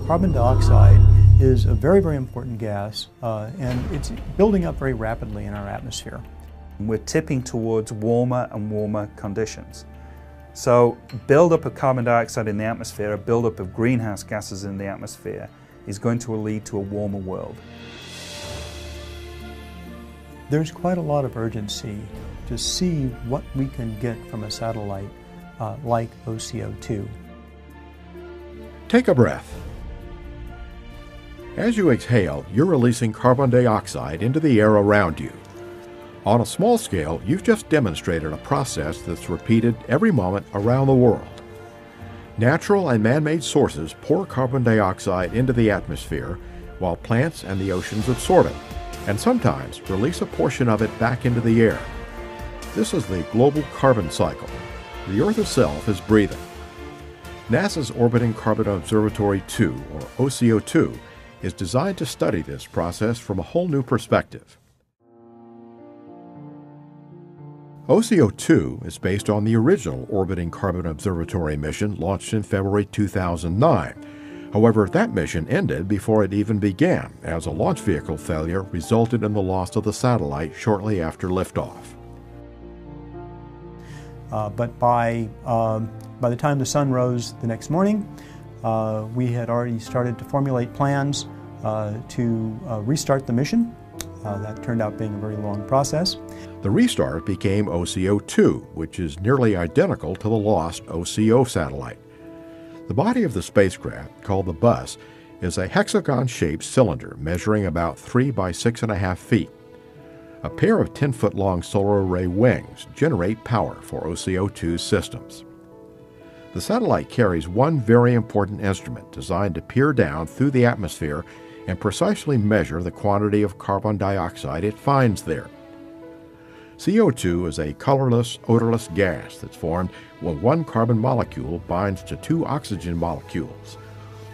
Carbon dioxide is a very, very important gas, and it's building up very rapidly in our atmosphere. We're tipping towards warmer and warmer conditions. So buildup of carbon dioxide in the atmosphere, a buildup of greenhouse gases in the atmosphere, is going to lead to a warmer world. There's quite a lot of urgency to see what we can get from a satellite like OCO-2. Take a breath. As you exhale, you're releasing carbon dioxide into the air around you. On a small scale, you've just demonstrated a process that's repeated every moment around the world. Natural and man-made sources pour carbon dioxide into the atmosphere, while plants and the oceans absorb it, and sometimes release a portion of it back into the air. This is the global carbon cycle. The Earth itself is breathing. NASA's Orbiting Carbon Observatory-2, or OCO-2, is designed to study this process from a whole new perspective. OCO-2 is based on the original Orbiting Carbon Observatory mission launched in February 2009. However, that mission ended before it even began, as a launch vehicle failure resulted in the loss of the satellite shortly after liftoff. But by the time the sun rose the next morning, we had already started to formulate plans to restart the mission. That turned out being a very long process. The restart became OCO-2, which is nearly identical to the lost OCO satellite. The body of the spacecraft, called the bus, is a hexagon-shaped cylinder measuring about 3 by 6.5 feet. A pair of 10-foot-long solar array wings generate power for OCO-2's systems. The satellite carries one very important instrument designed to peer down through the atmosphere and precisely measure the quantity of carbon dioxide it finds there. CO2 is a colorless, odorless gas that's formed when one carbon molecule binds to 2 oxygen molecules.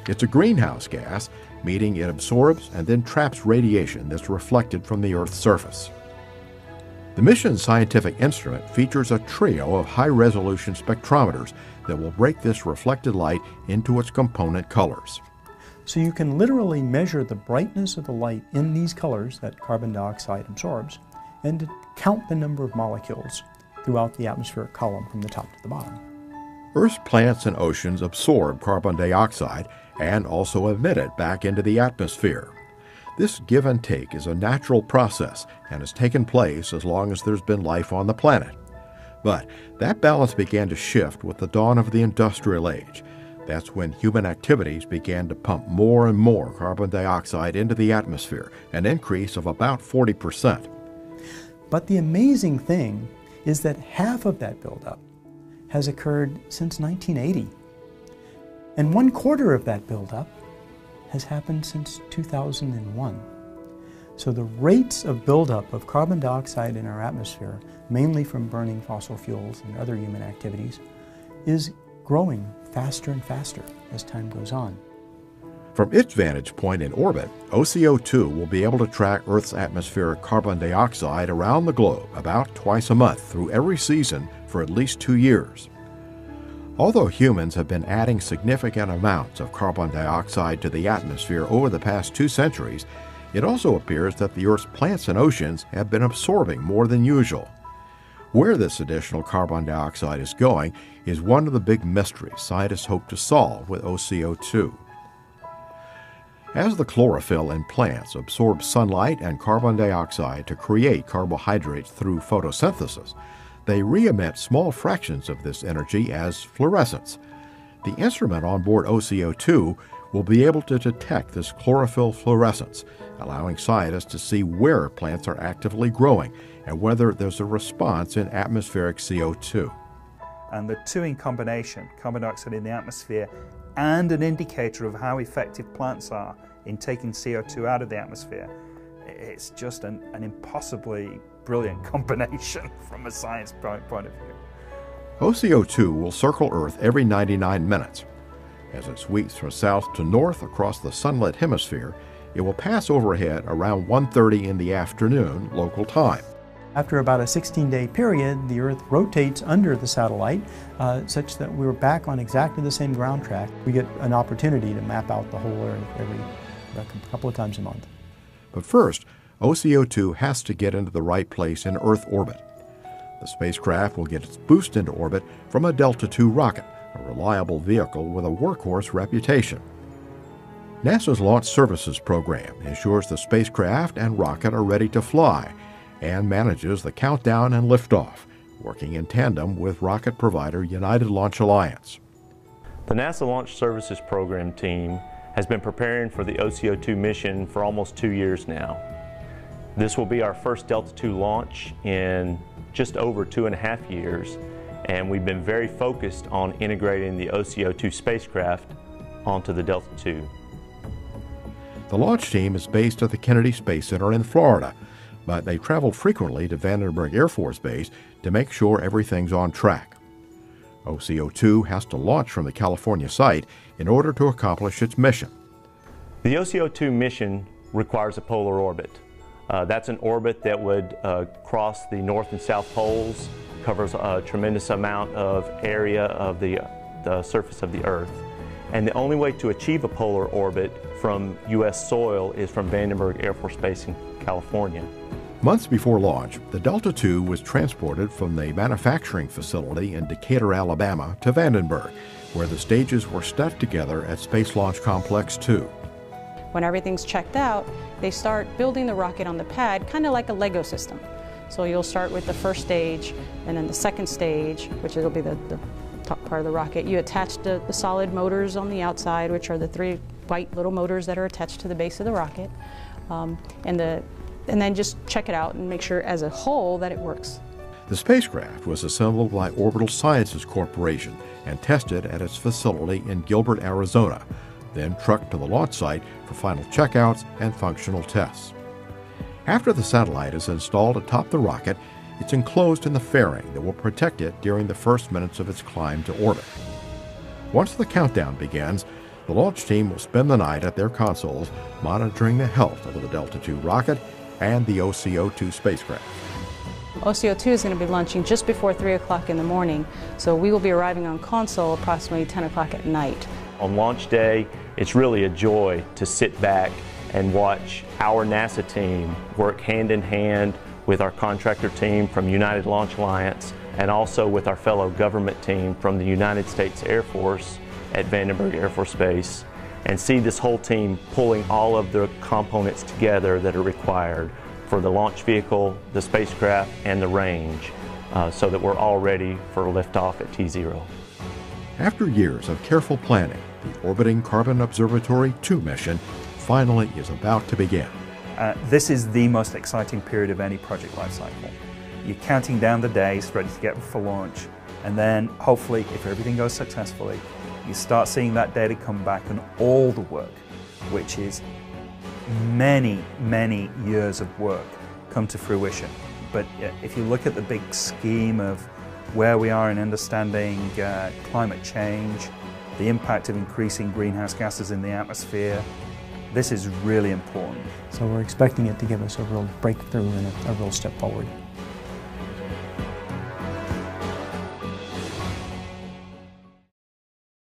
It's a greenhouse gas, meaning it absorbs and then traps radiation that's reflected from the Earth's surface. The mission's scientific instrument features a trio of high-resolution spectrometers that will break this reflected light into its component colors. So you can literally measure the brightness of the light in these colors that carbon dioxide absorbs, and to count the number of molecules throughout the atmospheric column from the top to the bottom. Earth's plants and oceans absorb carbon dioxide and also emit it back into the atmosphere. This give and take is a natural process and has taken place as long as there's been life on the planet. But that balance began to shift with the dawn of the Industrial Age. That's when human activities began to pump more and more carbon dioxide into the atmosphere, an increase of about 40%. But the amazing thing is that half of that buildup has occurred since 1980. And 1/4 of that buildup has happened since 2001. So the rates of buildup of carbon dioxide in our atmosphere, mainly from burning fossil fuels and other human activities, is growing faster and faster as time goes on. From its vantage point in orbit, OCO-2 will be able to track Earth's atmospheric carbon dioxide around the globe about twice a month through every season for at least 2 years. Although humans have been adding significant amounts of carbon dioxide to the atmosphere over the past 2 centuries, it also appears that the Earth's plants and oceans have been absorbing more than usual. Where this additional carbon dioxide is going is one of the big mysteries scientists hope to solve with OCO-2. As the chlorophyll in plants absorbs sunlight and carbon dioxide to create carbohydrates through photosynthesis, they re-emit small fractions of this energy as fluorescence. The instrument on board OCO-2 will be able to detect this chlorophyll fluorescence, allowing scientists to see where plants are actively growing and whether there's a response in atmospheric CO2. And the two in combination, carbon dioxide in the atmosphere and an indicator of how effective plants are in taking CO2 out of the atmosphere, it's just an impossibly brilliant combination from a science point of view. OCO-2 will circle Earth every 99 minutes. As it sweeps from south to north across the sunlit hemisphere, it will pass overhead around 1:30 in the afternoon local time. After about a 16-day period, the Earth rotates under the satellite such that we're back on exactly the same ground track. We get an opportunity to map out the whole Earth a couple of times a month. But first, OCO-2 has to get into the right place in Earth orbit. The spacecraft will get its boost into orbit from a Delta II rocket, a reliable vehicle with a workhorse reputation. NASA's Launch Services Program ensures the spacecraft and rocket are ready to fly and manages the countdown and liftoff, working in tandem with rocket provider United Launch Alliance. The NASA Launch Services Program team has been preparing for the OCO-2 mission for almost 2 years now. This will be our first Delta II launch in just over 2.5 years, and we've been very focused on integrating the OCO-2 spacecraft onto the Delta II. The launch team is based at the Kennedy Space Center in Florida, but they travel frequently to Vandenberg Air Force Base to make sure everything's on track. OCO-2 has to launch from the California site in order to accomplish its mission. The OCO-2 mission requires a polar orbit. That's an orbit that would cross the north and south poles, covers a tremendous amount of area of the surface of the Earth. And the only way to achieve a polar orbit from U.S. soil is from Vandenberg Air Force Base in California. Months before launch, the Delta II was transported from the manufacturing facility in Decatur, Alabama to Vandenberg, where the stages were stuck together at Space Launch Complex 2. When everything's checked out, they start building the rocket on the pad, kind of like a Lego system. So you'll start with the first stage, and then the second stage, which will be the top part of the rocket. You attach the solid motors on the outside, which are the 3 white little motors that are attached to the base of the rocket, and then just check it out and make sure as a whole that it works. The spacecraft was assembled by Orbital Sciences Corporation and tested at its facility in Gilbert, Arizona, then trucked to the launch site for final checkouts and functional tests. After the satellite is installed atop the rocket, it's enclosed in the fairing that will protect it during the first minutes of its climb to orbit. Once the countdown begins, the launch team will spend the night at their consoles monitoring the health of the Delta II rocket and the OCO-2 spacecraft. OCO-2 is going to be launching just before 3 o'clock in the morning, so we will be arriving on console approximately 10 o'clock at night. On launch day, it's really a joy to sit back and watch our NASA team work hand in hand with our contractor team from United Launch Alliance and also with our fellow government team from the United States Air Force at Vandenberg Air Force Base, and see this whole team pulling all of the components together that are required for the launch vehicle, the spacecraft, and the range, so that we're all ready for liftoff at T0. After years of careful planning, the Orbiting Carbon Observatory-2 mission finally is about to begin. This is the most exciting period of any project lifecycle. You're counting down the days ready to get for launch, and then hopefully, if everything goes successfully, you start seeing that data come back and all the work, which is many, many years of work, come to fruition. But if you look at the big scheme of where we are in understanding climate change, the impact of increasing greenhouse gases in the atmosphere, this is really important. So we're expecting it to give us a real breakthrough and a real step forward.